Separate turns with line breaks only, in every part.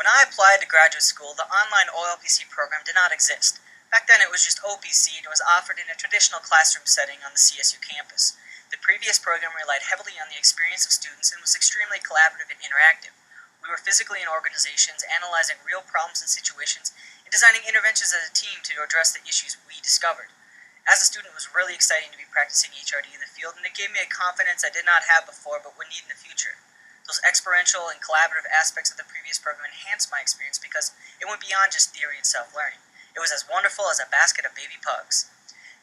When I applied to graduate school, the online OLPC program did not exist. Back then it was just OPC and was offered in a traditional classroom setting on the CSU campus. The previous program relied heavily on the experience of students and was extremely collaborative and interactive. We were physically in organizations, analyzing real problems and situations, and designing interventions as a team to address the issues we discovered. As a student, it was really exciting to be practicing HRD in the field, and it gave me a confidence I did not have before but would need in the future. Those experiential and collaborative aspects of the previous program enhanced my experience because it went beyond just theory and self-learning. It was as wonderful as a basket of baby pugs.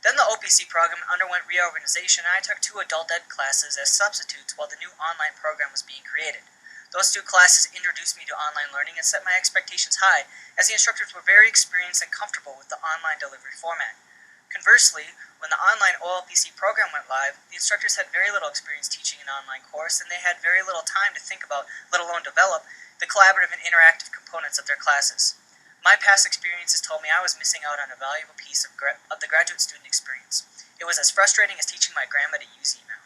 Then the OPC program underwent reorganization, and I took 2 adult ed classes as substitutes while the new online program was being created. Those 2 classes introduced me to online learning and set my expectations high, as the instructors were very experienced and comfortable with the online delivery format. Conversely, when the online OLPC program went live, the instructors had very little experience teaching an online course, and they had very little time to think about, let alone develop, the collaborative and interactive components of their classes. My past experiences told me I was missing out on a valuable piece of the graduate student experience. It was as frustrating as teaching my grandma to use email.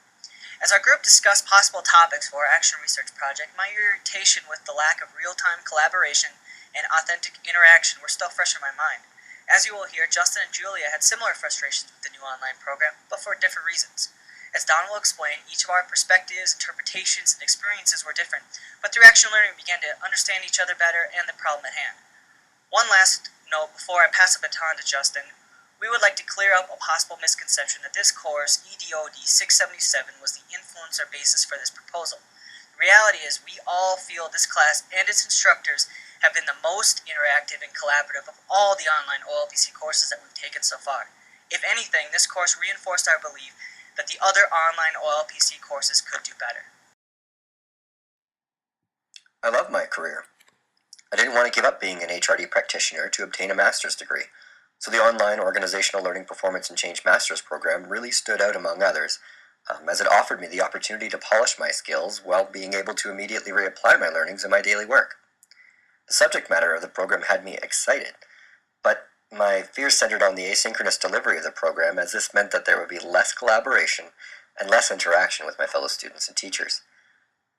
As our group discussed possible topics for our action research project, my irritation with the lack of real-time collaboration and authentic interaction were still fresh in my mind. As you will hear, Justin and Julia had similar frustrations with the new online program, but for different reasons. As Don will explain, each of our perspectives, interpretations, and experiences were different, but through action learning we began to understand each other better and the problem at hand. One last note before I pass the baton to Justin. We would like to clear up a possible misconception that this course, EDOD 677, was the influence or basis for this proposal. The reality is we all feel this class and its instructors have been the most interactive and collaborative of all the online OLPC courses that we've taken so far. If anything, this course reinforced our belief that the other online OLPC courses could do better.
I love my career. I didn't want to give up being an HRD practitioner to obtain a master's degree, so the online Organizational Learning Performance and Change Master's program really stood out among others, as it offered me the opportunity to polish my skills while being able to immediately reapply my learnings in my daily work. The subject matter of the program had me excited, but my fears centered on the asynchronous delivery of the program, as this meant that there would be less collaboration and less interaction with my fellow students and teachers.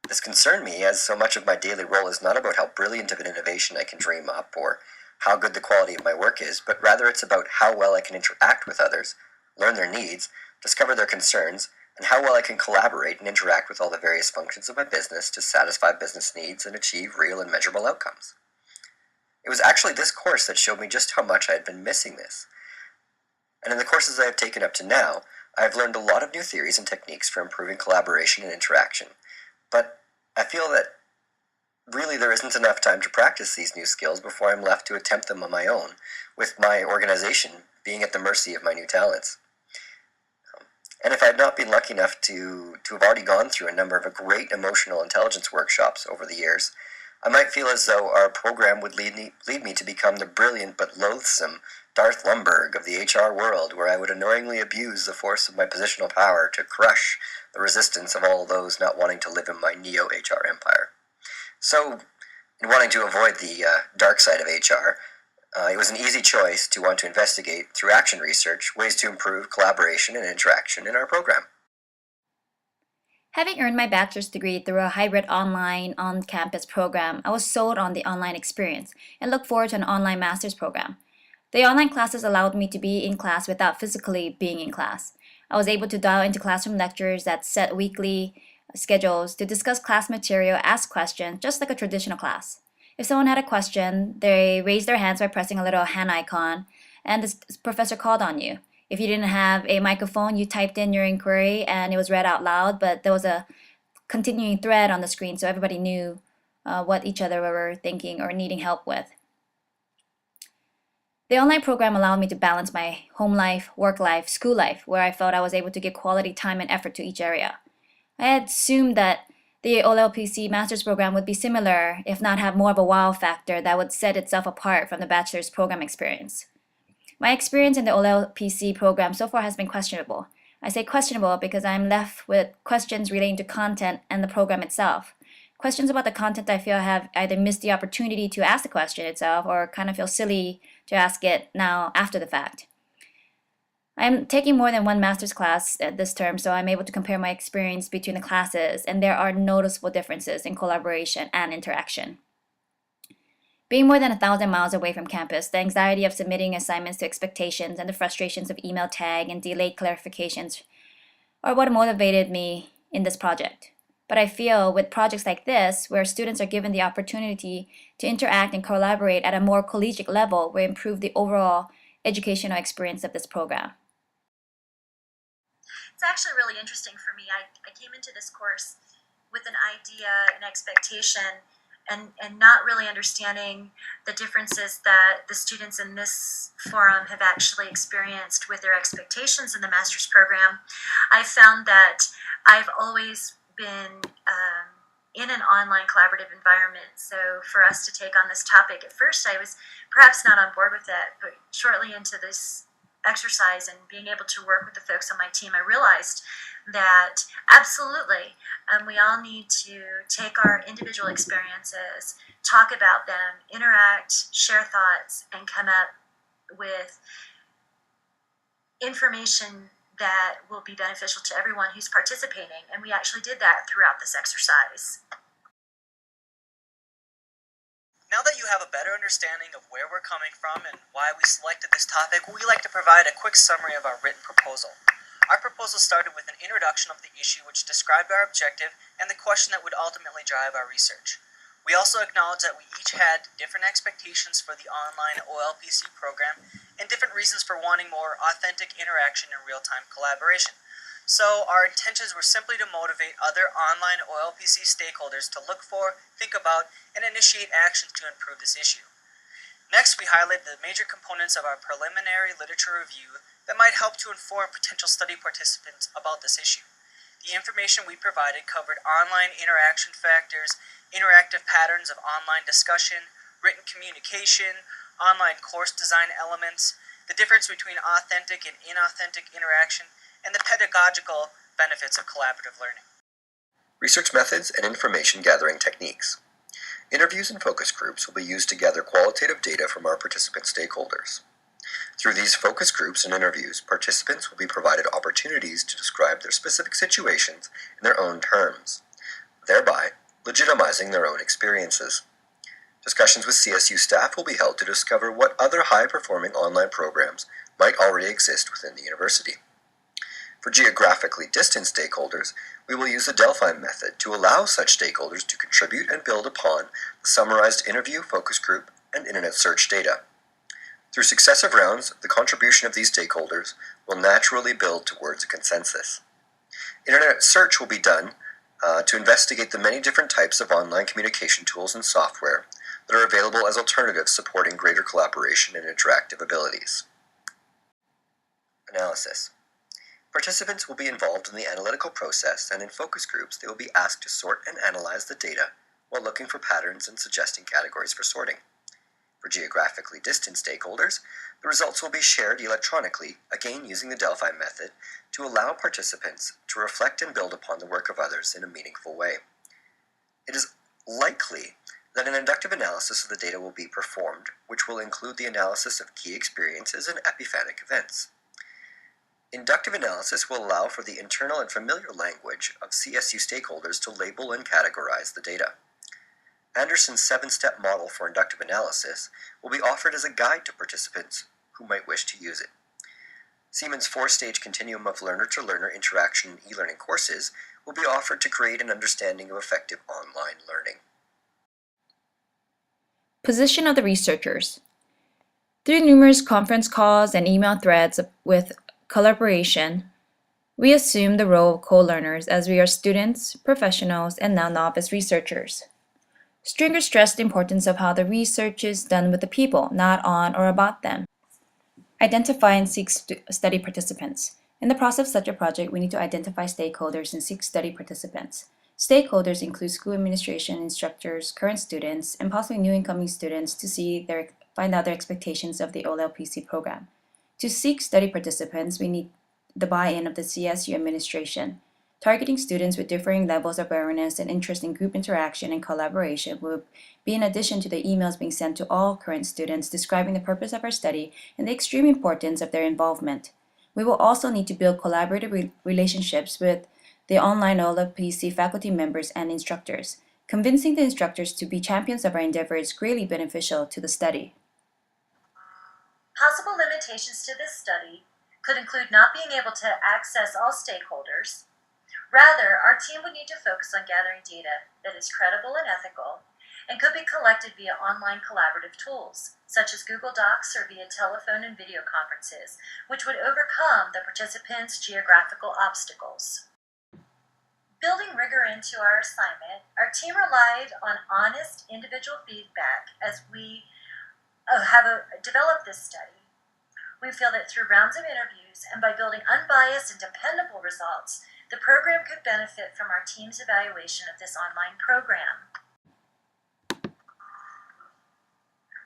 This concerned me, as so much of my daily role is not about how brilliant of an innovation I can dream up or how good the quality of my work is, but rather it's about how well I can interact with others, learn their needs, discover their concerns, and how well I can collaborate and interact with all the various functions of my business to satisfy business needs and achieve real and measurable outcomes. It was actually this course that showed me just how much I had been missing this. And in the courses I have taken up to now, I have learned a lot of new theories and techniques for improving collaboration and interaction. But I feel that really there isn't enough time to practice these new skills before I'm left to attempt them on my own, with my organization being at the mercy of my new talents. And if I had not been lucky enough to have already gone through a number of great emotional intelligence workshops over the years, I might feel as though our program would lead me to become the brilliant but loathsome Darth Lumberg of the HR world, where I would annoyingly abuse the force of my positional power to crush the resistance of all those not wanting to live in my neo-HR empire. So, in wanting to avoid the dark side of HR, it was an easy choice to want to investigate, through action research, ways to improve collaboration and interaction in our program.
Having earned my bachelor's degree through a hybrid online on-campus program, I was sold on the online experience and looked forward to an online master's program. The online classes allowed me to be in class without physically being in class. I was able to dial into classroom lectures that set weekly schedules to discuss class material, ask questions, just like a traditional class. If someone had a question, they raised their hands by pressing a little hand icon, and the professor called on you. If you didn't have a microphone, you typed in your inquiry and it was read out loud, but there was a continuing thread on the screen so everybody knew what each other were thinking or needing help with. The online program allowed me to balance my home life, work life, school life, where I felt I was able to give quality time and effort to each area. I had assumed that the OLPC master's program would be similar, if not have more of a wow factor that would set itself apart from the bachelor's program experience. My experience in the OLPC program so far has been questionable. I say questionable because I'm left with questions relating to content and the program itself. Questions about the content I feel have either missed the opportunity to ask the question itself or kind of feel silly to ask it now after the fact. I'm taking more than one master's class this term, so I'm able to compare my experience between the classes, and there are noticeable differences in collaboration and interaction. Being more than 1,000 miles away from campus, the anxiety of submitting assignments to expectations and the frustrations of email tag and delayed clarifications are what motivated me in this project. But I feel with projects like this, where students are given the opportunity to interact and collaborate at a more collegiate level, will improve the overall educational experience of this program.
It's actually really interesting for me. I came into this course with an idea, an expectation, and not really understanding the differences that the students in this forum have actually experienced with their expectations in the master's program. I found that I've always been in an online collaborative environment. So for us to take on this topic, at first I was perhaps not on board with it, but shortly into this exercise and being able to work with the folks on my team, I realized that absolutely, we all need to take our individual experiences, talk about them, interact, share thoughts, and come up with information that will be beneficial to everyone who's participating. And we actually did that throughout this exercise.
Now that you have a better understanding of where we're coming from and why we selected this topic, we like to provide a quick summary of our written proposal. Our proposal started with an introduction of the issue which described our objective and the question that would ultimately drive our research. We also acknowledge that we each had different expectations for the online OLPC program and different reasons for wanting more authentic interaction and real-time collaboration. So our intentions were simply to motivate other online OLPC stakeholders to look for, think about, and initiate actions to improve this issue. Next, we highlighted the major components of our preliminary literature review that might help to inform potential study participants about this issue. The information we provided covered online interaction factors, interactive patterns of online discussion, written communication, online course design elements, the difference between authentic and inauthentic interaction, and the pedagogical benefits of collaborative learning.
Research methods and information gathering techniques. Interviews and focus groups will be used to gather qualitative data from our participant stakeholders. Through these focus groups and interviews, participants will be provided opportunities to describe their specific situations in their own terms, thereby legitimizing their own experiences. Discussions with CSU staff will be held to discover what other high-performing online programs might already exist within the university. For geographically distant stakeholders, we will use the Delphi method to allow such stakeholders to contribute and build upon the summarized interview, focus group, and internet search data. Through successive rounds, the contribution of these stakeholders will naturally build towards a consensus. Internet search will be done to investigate the many different types of online communication tools and software that are available as alternatives supporting greater collaboration and interactive abilities. Analysis. Participants will be involved in the analytical process, and in focus groups they will be asked to sort and analyze the data while looking for patterns and suggesting categories for sorting. For geographically distant stakeholders, the results will be shared electronically, again using the Delphi method, to allow participants to reflect and build upon the work of others in a meaningful way. It is likely that an inductive analysis of the data will be performed, which will include the analysis of key experiences and epiphanic events. Inductive analysis will allow for the internal and familiar language of CSU stakeholders to label and categorize the data. Anderson's 7-step model for inductive analysis will be offered as a guide to participants who might wish to use it. Siemens' 4-stage continuum of learner-to-learner interaction in e-learning courses will be offered to create an understanding of effective online learning.
Position of the researchers. Through numerous conference calls and email threads with collaboration, we assume the role of co-learners as we are students, professionals, and now novice researchers. Stringer stressed the importance of how the research is done with the people, not on or about them. Identify and seek study participants. In the process of such a project, we need to identify stakeholders and seek study participants. Stakeholders include school administration, instructors, current students, and possibly new incoming students to find out their expectations of the OLPC program. To seek study participants, we need the buy-in of the CSU administration. Targeting students with differing levels of awareness and interest in group interaction and collaboration will be in addition to the emails being sent to all current students describing the purpose of our study and the extreme importance of their involvement. We will also need to build collaborative relationships with the online OLPC faculty members and instructors. Convincing the instructors to be champions of our endeavor is greatly beneficial to the study.
Possible limitations to this study could include not being able to access all stakeholders. Rather, our team would need to focus on gathering data that is credible and ethical and could be collected via online collaborative tools, such as Google Docs or via telephone and video conferences, which would overcome the participants' geographical obstacles. Building rigor into our assignment, our team relied on honest individual feedback as we have developed this study. We feel that through rounds of interviews and by building unbiased and dependable results, the program could benefit from our team's evaluation of this online program.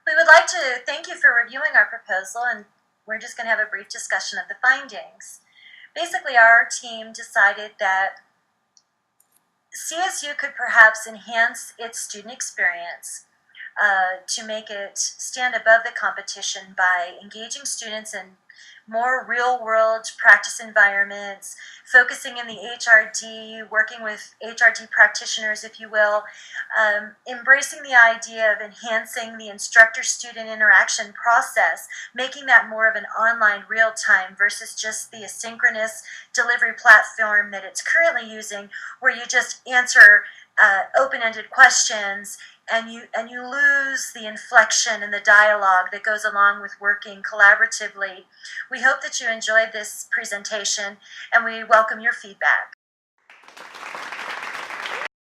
We would like to thank you for reviewing our proposal, and we're just going to have a brief discussion of the findings. Basically, our team decided that CSU could perhaps enhance its student experience to make it stand above the competition by engaging students in more real-world practice environments, focusing in the HRD, working with HRD practitioners, if you will, embracing the idea of enhancing the instructor-student interaction process, making that more of an online real-time versus just the asynchronous delivery platform that it's currently using, where you just answer open-ended questions and you lose the inflection and the dialogue that goes along with working collaboratively. We hope that you enjoyed this presentation, and we welcome your feedback.